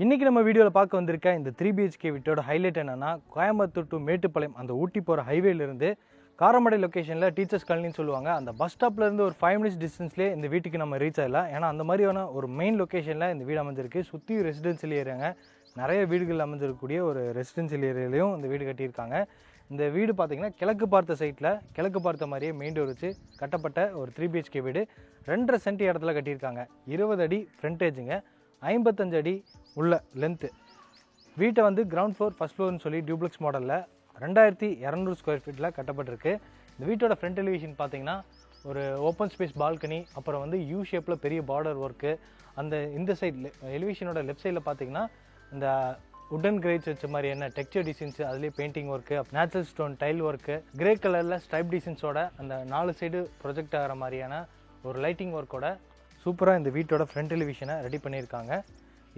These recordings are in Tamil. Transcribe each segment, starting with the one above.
இன்றைக்கி நம்ம வீடியோவில் பார்க்க வந்திருக்க இந்த 3BHK வீட்டோட ஹைலைட் என்னென்னா, கோயம்புத்தூர் டு மேட்டுப்பாளையம் அந்த ஊட்டி போகிற ஹைவேலேருந்து காரமடை லொக்கேஷனில் டீச்சர்ஸ் காலனின்னு சொல்லுவாங்க. அந்த பஸ் ஸ்டாப்லேருந்து ஒரு 5 மினிட்ஸ் டிஸ்டன்ஸ்லேயே இந்த வீட்டுக்கு நம்ம ரீச் ஆகலாம். ஏன்னா அந்த மாதிரியான ஒரு மெயின் லொக்கேஷனில் இந்த வீடு அமைஞ்சிருக்கு. சுற்றி ரெசிடென்சியல் ஏரியாங்க, நிறைய வீடுகள் அமைஞ்சிருக்கக்கூடிய ஒரு ரெசிடென்சியல் ஏரியாலையும் இந்த வீடு கட்டியிருக்காங்க. இந்த வீடு பார்த்திங்கன்னா கிழக்கு பார்த்த சைட்டில் கிழக்கு பார்த்த மாதிரியே மெயின் டோர் வச்சு கட்டப்பட்ட ஒரு 3BHK வீடு. 2.5 சென்ட் இடத்துல கட்டியிருக்காங்க. 20 அடி ஃப்ரண்டேஜுங்க, 55 அடி உள்ள லென்த்து. வீட்டை வந்து கிரவுண்ட் ஃப்ளோர் ஃபஸ்ட் ஃப்ளோர்னு சொல்லி டியூப்ளெக்ஸ் மாடலில் 2200 ஸ்கொயர் ஃபீட்டில் கட்டப்பட்டிருக்கு. இந்த வீட்டோட ஃப்ரண்ட் எலிவேஷன் பார்த்தீங்கன்னா ஒரு ஓப்பன் ஸ்பேஸ் பால்கனி, அப்புறம் வந்து யூ ஷேப்பில் பெரிய பார்டர் ஒர்க்கு. இந்த சைட் எலிவேஷனோட லெஃப்ட் சைடில் பார்த்தீங்கன்னா இந்த உட்டன் கிரேட்ஸ் வச்ச மாதிரி என்ன டெக்ஸ்சர் டிசைன்ஸ், அதுலேயே painting work, natural stone tile work, grey கலரில் ஸ்ட்ரைப் டிசைன்ஸோட அந்த 4 சைடு ப்ரொஜெக்ட் ஆகிற மாதிரியான ஒரு லைட்டிங் ஒர்க்கோட சூப்பராக இந்த வீட்டோட ஃப்ரண்ட் எலிவேஷனை ரெடி பண்ணியிருக்காங்க.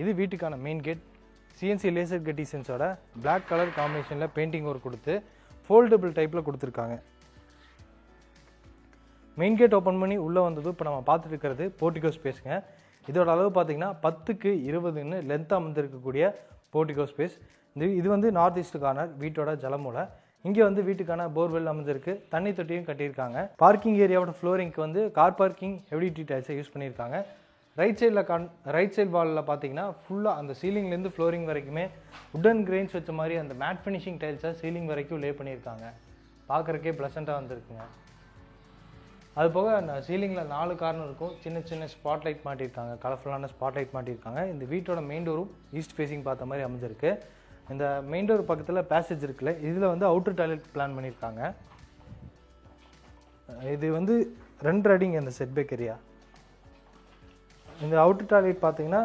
இது வீட்டுக்கான main gate. CNC laser cut டிசைன்ஸோட பிளாக் கலர் காம்பினேஷனில் பெயிண்டிங் ஒர்க் கொடுத்து ஃபோல்டபுள் டைப்பில் கொடுத்துருக்காங்க. மெயின் கேட் ஓப்பன் பண்ணி உள்ளே வந்தது இப்போ நம்ம பார்த்துட்டு இருக்கிறது போர்ட்டிகோ ஸ்பேஸுங்க. இதோட அளவு பார்த்தீங்கன்னா 10க்கு 20ன்னு லென்த்தாக அமைந்திருக்கக்கூடிய போர்ட்டிகோ ஸ்பேஸ். இது வந்து நார்த் ஈஸ்ட் கார்னர் வீட்டோட ஜலமூலை. இங்கே வந்து வீட்டுக்கான போர்வெல் அமைஞ்சிருக்கு, தண்ணி தொட்டியும் கட்டியிருக்காங்க. பார்க்கிங் ஏரியாவோட ஃப்ளோரிங்க்கு வந்து கார் பார்க்கிங் ஹெவி டியூட்டி டைல்ஸை யூஸ் பண்ணியிருக்காங்க. ரைட் சைடு வாலில் பார்த்தீங்கன்னா ஃபுல்லாக அந்த சீலிங்லேருந்து ஃப்ளோரிங் வரைக்குமே உட்டன் கிரெயின்ஸ் வச்ச மாதிரி அந்த மேட் ஃபினிஷிங் டைல்ஸை சீலிங் வரைக்கும் லே பண்ணியிருக்காங்க. பார்க்குறக்கே ப்ளசண்ட்டாக வந்திருக்குங்க. அது போக அந்த சீலிங்கில் 4 கார்னர் இருக்கும், சின்ன சின்ன ஸ்பாட் லைட் மாட்டியிருக்காங்க, கலர்ஃபுல்லான ஸ்பாட் லைட் மாட்டியிருக்காங்க. இந்த வீட்டோட மெயின் டோரும் ஈஸ்ட் ஃபேஸிங் பார்த்த மாதிரி அமைஞ்சிருக்கு. இந்த மெயின் டோர் பக்கத்தில் பேசேஜ் இருக்குல்ல, இதில் வந்து அவுட்டர் டாய்லெட் பிளான் பண்ணியிருக்காங்க. இது வந்து 2 அடிங்க இந்த செட்பேக் ஏரியா. இந்த அவுட்டர் டாய்லெட் பார்த்தீங்கன்னா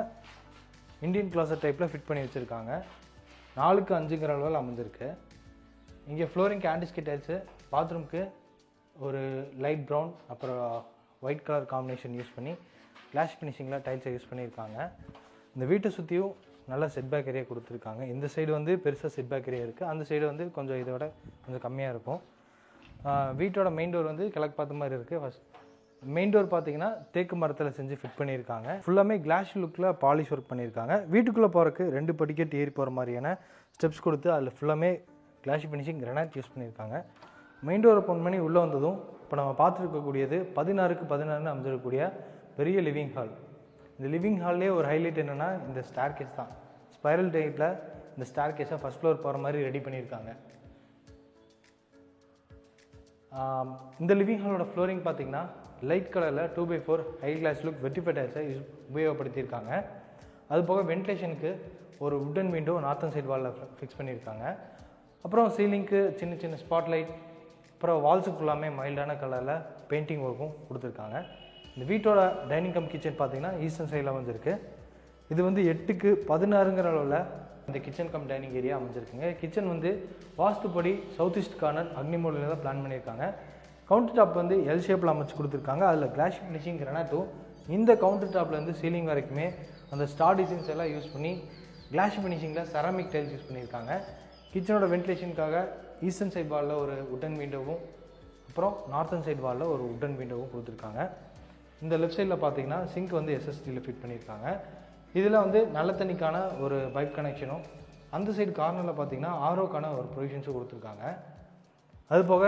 இந்தியன் கிளாசட் டைப்பில் ஃபிட் பண்ணி வச்சுருக்காங்க. 4க்கு 5ங்கிற அளவில் அமைஞ்சிருக்கு. இங்கே ஃப்ளோரிங்க்கு ஆன்டிஸ்கி டைல்ஸு, பாத்ரூம்க்கு ஒரு லைட் ப்ரௌன் அப்புறம் ஒயிட் கலர் காம்பினேஷன் யூஸ் பண்ணி கிளாஸ் ஃபினிஷிங்கில் டைல்ஸை யூஸ் பண்ணியிருக்காங்க. இந்த வீட்டை சுற்றியும் நல்ல செட்பேக் ஏரியா கொடுத்துருக்காங்க. இந்த சைடு வந்து பெருசாக செட்பேக் ஏரியா இருக்குது, அந்த சைடு வந்து கொஞ்சம் இதோட கொஞ்சம் கம்மியாக இருக்கும். வீட்டோட மெயின் டோர் வந்து கிழக்கு பார்த்த மாதிரி இருக்குது. ஃபஸ்ட் மெயின் டோர் பார்த்தீங்கன்னா தேக்கு மரத்தில் செஞ்சு ஃபிட் பண்ணியிருக்காங்க. ஃபுல்லாமே கிளாஸ் லுக்கில் பாலிஷ் ஒர்க் பண்ணியிருக்காங்க. வீட்டுக்குள்ளே போகிறக்கு 2 படிக்கட்டு ஏறி போகிற மாதிரியான ஸ்டெப்ஸ் கொடுத்து அதில் ஃபுல்லாமே கிளாஸ் ஃபினிஷிங் கிரானைட் யூஸ் பண்ணியிருக்காங்க. மெயின் டோர் ஓப்பன் பண்ணி உள்ளே வந்ததும் இப்போ நம்ம பார்த்துருக்கக்கூடியது 16க்கு 16 அமைஞ்சிருக்கக்கூடிய பெரிய லிவிங் ஹால். இந்த லிவிங் ஹால்லேயே ஒரு ஹைலைட் என்னென்னா இந்த ஸ்டார் கேஸ் தான். ஸ்பைரல் டைப்பில் இந்த ஸ்டார் கேஸை ஃபஸ்ட் ஃப்ளோர் போகிற மாதிரி ரெடி பண்ணியிருக்காங்க. இந்த லிவிங் ஹாலோட ஃப்ளோரிங் பார்த்தீங்கன்னா லைட் கலரில் 2x4 high glass look vitrify டைல்ஸை உபயோகப்படுத்தியிருக்காங்க. அது போக வென்டிலேஷனுக்கு ஒரு உட்டன் விண்டோ நார்த்தன் சைடு வாலில் ஃபிக்ஸ் பண்ணியிருக்காங்க. அப்புறம் சீலிங்க்கு சின்ன சின்ன ஸ்பாட் லைட், அப்புறம் வால்ஸுக்கு ஃபுல்லாமே மைல்டான கலரில் பெயிண்டிங் ஒர்க்கும் கொடுத்துருக்காங்க. இந்த வீட்டோட டைனிங் கம் கிச்சன் பார்த்தீங்கன்னா ஈஸ்டர்ன் சைடில் அமைஞ்சிருக்கு. இது வந்து 8க்கு 16ங்கிற அளவில் இந்த கிச்சன் கம் டைனிங் ஏரியா அமைஞ்சிருக்குங்க. கிச்சன் வந்து வாஸ்துப்படி சவுத் ஈஸ்ட் கார்னர் அக்னி மூலையில் தான் பிளான் பண்ணியிருக்காங்க. கவுண்டர் டாப் வந்து எல் ஷேப்பில் அமைச்சு கொடுத்துருக்காங்க. அதில் கிளாஸ் ஃபினிஷிங் கிரானைட்டும் இந்த கவுண்டர் டாப்லேருந்து சீலிங் வரைக்குமே அந்த ஸ்டார் டிசைன்ஸ் எல்லாம் யூஸ் பண்ணி கிளாஸ் ஃபினிஷிங்கில் செராமிக் டைல்ஸ் யூஸ் பண்ணியிருக்காங்க. கிச்சனோட வென்டிலேஷனுக்காக ஈஸ்டர்ன் சைட் வாலில் ஒரு உட்டன் விண்டோவும் அப்புறம் நார்த்தன் சைட் வாலில் ஒரு உட்டன் விண்டோவும் கொடுத்துருக்காங்க. இந்த லெஃப்ட் சைடில் பார்த்தீங்கன்னா சிங்க் வந்து SSDயில் ஃபிட் பண்ணியிருக்காங்க. இதில் வந்து நல்ல தண்ணிக்கான ஒரு பைப் கனெக்ஷனும், அந்த சைடு கார்னரில் பார்த்தீங்கன்னா ROக்கான ஒரு ப்ரொவிஷன்ஸும் கொடுத்துருக்காங்க. அது போக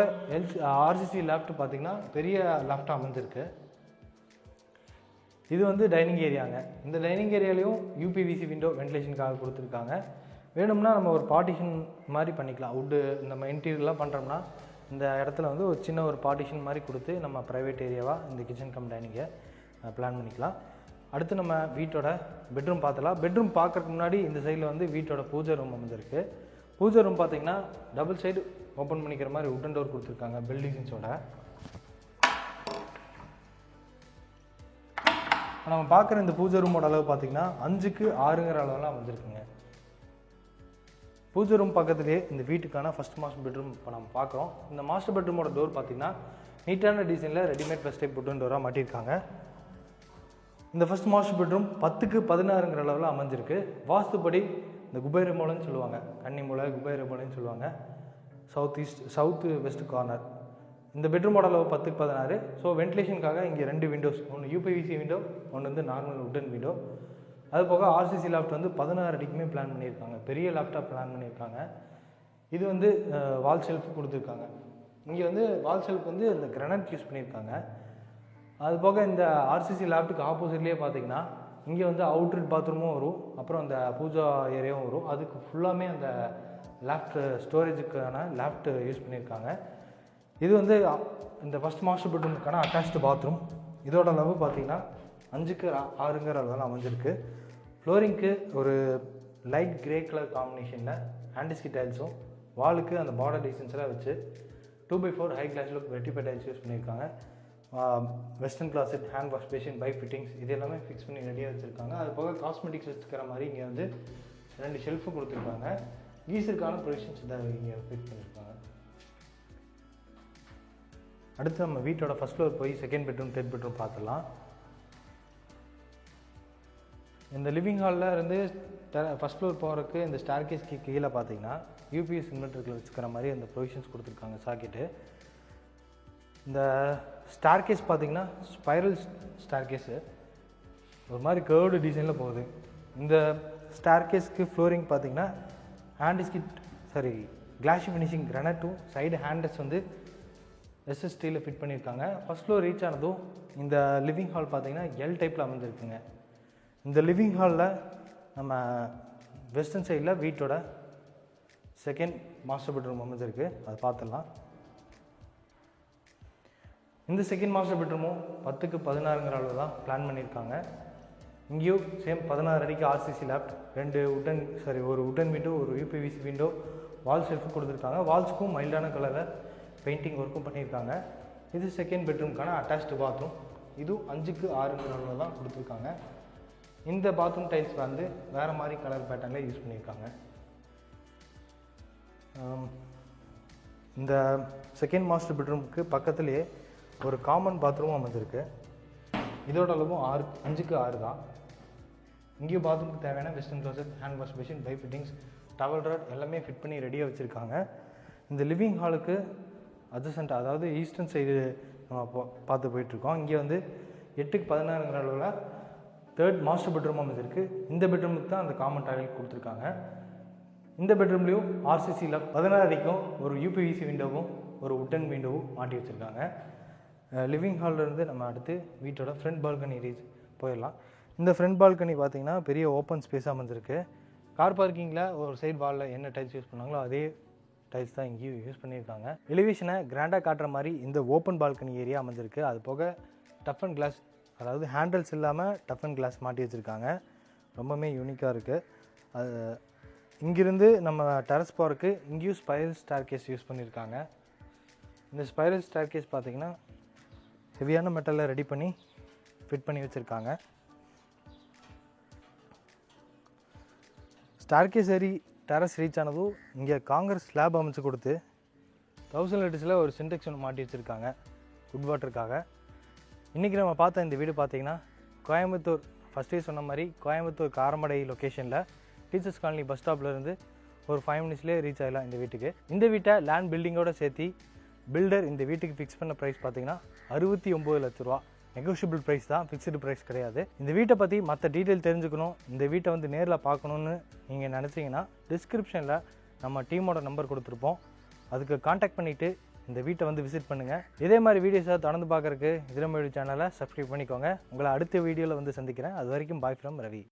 RCC லேஃப்ட் பார்த்தீங்கன்னா பெரிய லேஃப்ட் அமைஞ்சிருக்கு. இது வந்து டைனிங் ஏரியாங்க. இந்த டைனிங் ஏரியாலையும் UPVC விண்டோ வென்டிலேஷனுக்காக கொடுத்துருக்காங்க. வேணும்னா நம்ம ஒரு பார்ட்டிஷன் மாதிரி பண்ணிக்கலாம். வுட்டு நம்ம இன்டீரியர்லாம் பண்ணுறோம்னா இந்த இடத்துல வந்து ஒரு சின்ன ஒரு பார்ட்டிஷன் மாதிரி கொடுத்து நம்ம ப்ரைவேட் ஏரியாவாக இந்த கிச்சன் கம் டைனிங்கை பிளான் பண்ணிக்கலாம். அடுத்து நம்ம வீட்டோட பெட்ரூம் பார்த்தலாம். பெட்ரூம் பார்க்குறதுக்கு முன்னாடி இந்த சைடில் வந்து வீட்டோட பூஜை ரூம் அமைஞ்சிருக்கு. பூஜை ரூம் பார்த்தீங்கன்னா டபுள் சைடு ஓப்பன் பண்ணிக்கிற மாதிரி உட்டன் டோர் கொடுத்துருக்காங்க பில்டிங்ஸோட. நம்ம பார்க்குற இந்த பூஜை ரூமோட அளவு பார்த்தீங்கன்னா 5க்கு 6ங்கிற அளவெல்லாம் அமைஞ்சிருக்குங்க. பூஜை ரூம் பக்கத்துலேயே இந்த வீட்டுக்கான ஃபஸ்ட் மாஸ்டர் பெட்ரூம் இப்போ நம்ம பார்க்குறோம். இந்த மாஸ்டர் பெட்ரூமோட டோர் பார்த்திங்கன்னா நீட்டான டிசைனில் ரெடிமேட் ஃபஸ்ட் டைப் உட்டன் டோராக மாட்டியிருக்காங்க. இந்த ஃபஸ்ட் மாஸ்டர் பெட்ரூம் 10க்கு 16ங்கிற அளவில் அமைஞ்சிருக்கு. வாஸ்துப்படி இந்த குபேர மூலைன்னு சொல்லுவாங்க, கன்னி மூலை குபேர மூலைன்னு சொல்லுவாங்க, சவுத் வெஸ்ட் கார்னர். இந்த பெட்ரூமோட அளவு 10க்கு 16. ஸோ வென்டிலேஷனுக்காக இங்கே 2 விண்டோஸ், ஒன்று UPVC விண்டோ, ஒன்று வந்து நார்மல் உட்டன் விண்டோ. அது போக ஆர்சிசி லாஃப்ட் வந்து 16 அடிக்குமே பிளான் பண்ணியிருக்காங்க, பெரிய லாஃப்டாக பிளான் பண்ணியிருக்காங்க. இது வந்து வால் ஷெல்ஃப் கொடுத்துருக்காங்க. இங்கே வந்து வால் ஷெல்ஃப் வந்து இந்த கிரானைட் யூஸ் பண்ணியிருக்காங்க. அது போக இந்த ஆர்சிசி லாஃப்ட்டுக்கு ஆப்போசிட்லேயே பார்த்தீங்கன்னா இங்கே வந்து அவுட்லெட் பாத்ரூமும் வரும், அப்புறம் அந்த பூஜா ஏரியாவும் வரும். அதுக்கு ஃபுல்லாமே அந்த லாஃப்ட் ஸ்டோரேஜுக்கான லாஃப்ட் யூஸ் பண்ணியிருக்காங்க. இது வந்து இந்த ஃபஸ்ட் மாஸ்டர் பெட்ரூமுக்கான அட்டாச்டு பாத்ரூம். இதோட அளவு பார்த்தீங்கன்னா 5க்கு 6ங்கிற அளவில் அமைஞ்சிருக்கு. ஃப்ளோரிங்க்கு ஒரு லைட் கிரே கலர் காம்பினேஷனில் ஆன்டிஸ்கி டைல்ஸும், வாலுக்கு அந்த பார்டர் டிசைன்ஸ்லாம் வச்சு 2x4 high glass look vitrify tiles use பண்ணியிருக்காங்க. Western closet, hand wash basin, pipe fittings இது எல்லாமே ஃபிக்ஸ் பண்ணி ரெடியாக வச்சுருக்காங்க. அது போக காஸ்மெட்டிக்ஸ் வச்சுக்கிற மாதிரி இங்கே வந்து 2 ஷெல்ஃபும் கொடுத்துருக்காங்க. கீசருக்கான ப்ரொவிஷன்ஸ் இதை இங்கே ஃபிட் பண்ணியிருக்காங்க. அடுத்து நம்ம வீட்டோட ஃபஸ்ட் ஃப்ளோர் போய் செகண்ட் பெட்ரூம், தேர்ட் பெட்ரூம் பார்த்துடலாம். இந்த லிவிங் ஹாலில் இருந்து ஃபஸ்ட் ஃப்ளோர் போகிறதுக்கு இந்த ஸ்டார்கேஸ்க்கு கீழே பார்த்தீங்கன்னா யூபிஎஸ் இன்வெர்ட்டருக்கு வச்சுக்கிற மாதிரி அந்த ப்ரொவிஷன்ஸ் கொடுத்துருக்காங்க சாக்கெட்டு. இந்த ஸ்டார்கேஸ் பார்த்தீங்கன்னா ஸ்பைரல் ஸ்டார்கேஸு ஒரு மாதிரி கேர்வ்டு டிசைனில் போகுது. இந்த ஸ்டார்கேஸ்க்கு ஃப்ளோரிங் பார்த்தீங்கன்னா கிளாஷி ஃபினிஷிங் கிரானைட்டும், சைடு ஹேண்டல்ஸ் வந்து எஸ்எஸ்டியில் ஃபிட் பண்ணியிருக்காங்க. ஃபஸ்ட் ஃப்ளோர் ரீச் ஆனதும் இந்த லிவிங் ஹால் பார்த்தீங்கன்னா எல் டைப்பில் அமைஞ்சிருக்குங்க. இந்த லிவிங் ஹாலில் நம்ம வெஸ்டர்ன் சைடில் வீட்டோட செகண்ட் மாஸ்டர் பெட்ரூம் அமைஞ்சிருக்கு, அது பார்த்துடலாம். இந்த செகண்ட் மாஸ்டர் பெட்ரூமும் 10க்கு 16ங்கிற அளவு தான் பிளான் பண்ணியிருக்காங்க. இங்கேயும் சேம் 16 அடிக்கு ஆர்சிசி லாஃப்ட், ஒரு உட்டன் விண்டோ, ஒரு யூபிவிசி விண்டோ, வால் ஷெல்ஃபும் கொடுத்துருக்காங்க. வால்ஸுக்கும் மைல்டான கலரில் பெயிண்டிங் ஒர்க்கும் பண்ணியிருக்காங்க. இது செகண்ட் பெட்ரூமுக்கான அட்டாச்டு பாத்ரூம். இதுவும் 5க்கு 6ங்கிற அளவு தான் கொடுத்துருக்காங்க. இந்த பாத்ரூம் டைல்ஸ் வந்து வேறு மாதிரி கலர் பேட்டர்னில் யூஸ் பண்ணியிருக்காங்க. இந்த செகண்ட் மாஸ்டர் பெட்ரூமுக்கு பக்கத்துலேயே ஒரு காமன் பாத்ரூமும் அமைஞ்சிருக்கு. இதோட அளவும் 5க்கு 6 தான். இங்கேயும் பாத்ரூமுக்கு தேவையான western closet, hand wash basin, pipe fittings, towel rod எல்லாமே ஃபிட் பண்ணி ரெடியாக வச்சுருக்காங்க. இந்த லிவிங் ஹாலுக்கு அட்ஜசன்ட், அதாவது ஈஸ்டர்ன் சைடு நம்ம பார்த்து போயிட்டுருக்கோம். இங்கே வந்து 8க்கு 16ங்கிற அளவில் தேர்ட் மாஸ்டர் பெட்ரூம் அமைஞ்சிருக்கு. இந்த பெட்ரூமுக்கு தான் அந்த காமன் டாய்லெட் கொடுத்துருக்காங்க. இந்த பெட்ரூம்லேயும் ஆர்சிசி லாஃப்ட் 16 அடிக்கும் ஒரு யூபிவிசி விண்டோவும் ஒரு உட்டன் விண்டோவும் மாட்டி வச்சுருக்காங்க. லிவிங் ஹாலிலேருந்து நம்ம அடுத்து வீட்டோட ஃப்ரண்ட் பால்கனி போயிடலாம். இந்த ஃப்ரண்ட் பால்கனி பார்த்திங்கன்னா பெரிய ஓப்பன் ஸ்பேஸாக அமைஞ்சிருக்கு. கார் பார்க்கிங்கில் ஒரு சைடு வாலில் என்ன டைல்ஸ் யூஸ் பண்ணாங்களோ அதே டைல்ஸ் தான் இங்கேயும் யூஸ் பண்ணியிருக்காங்க. எலிவேஷனை கிராண்டாக காட்டுற மாதிரி இந்த ஓப்பன் பால்கனி ஏரியா அமைஞ்சிருக்கு. அது போக டஃப் அண்ட் கிளாஸ், அதாவது ஹேண்டில்ஸ் இல்லாமல் டஃப் அண்ட் கிளாஸ் மாட்டி வச்சுருக்காங்க. ரொம்பவுமே யூனிக்காக இருக்குது. அது இங்கிருந்து நம்ம டெரஸ் போகிறதுக்கு இங்கேயும் ஸ்பைரல் ஸ்டார்கேஸ் யூஸ் பண்ணியிருக்காங்க. இந்த ஸ்பைரல் ஸ்டார்கேஸ் பார்த்திங்கன்னா ஹெவியான மெட்டலில் ரெடி பண்ணி ஃபிட் பண்ணி வச்சுருக்காங்க. ஸ்டார்கேஸ் ஏறி டெரஸ் ரீச் ஆனதும் இங்கே காங்கிரஸ் ஸ்லாப் அமைச்சு கொடுத்து 1000 லிட்டர்ஸில் ஒரு சின்டெக்ஸ் ஒன்று மாட்டி வச்சுருக்காங்க குட் வாட்டருக்காக. இன்றைக்கி நம்ம பார்த்த இந்த வீடு பார்த்திங்கன்னா கோயம்புத்தூர், ஃபஸ்ட்டே சொன்ன மாதிரி கோயம்புத்தூர் காரமடை லொக்கேஷனில் டீச்சர்ஸ் காலனி பஸ் ஸ்டாப்லேருந்து ஒரு 5 மினிட்ஸ்லேயே ரீச் ஆகலாம் இந்த வீட்டுக்கு. இந்த வீட்டை லேண்ட் பில்டிங்கோடு சேர்த்து பில்டர் இந்த வீட்டுக்கு ஃபிக்ஸ் பண்ண ப்ரைஸ் பார்த்திங்கன்னா 69 லட்ச ரூபா. நெகோஷியபிள் ப்ரைஸ் தான், ஃபிக்ஸ்டு ப்ரைஸ் கிடையாது. இந்த வீட்டை பற்றி மற்ற டீட்டெயில் தெரிஞ்சுக்கணும், இந்த வீட்டை வந்து நேரில் பார்க்கணுன்னு நீங்கள் நினச்சிங்கன்னா டிஸ்கிரிப்ஷனில் நம்ம டீமோட நம்பர் கொடுத்துருப்போம், அதுக்கு காண்டாக்ட் பண்ணிவிட்டு இந்த வீட்டை வந்து விசிட் பண்ணுங்கள். இதே மாதிரி வீடியோஸை தொடர்ந்து பார்க்குறதுக்கு இதிரமொழி சேனலை சப்ஸ்கிரைப் பண்ணிக்கோங்க. உங்களை அடுத்த வீடியோவில் வந்து சந்திக்கிறேன். அது வரைக்கும் பாய் ஃப்ரம் ரவி.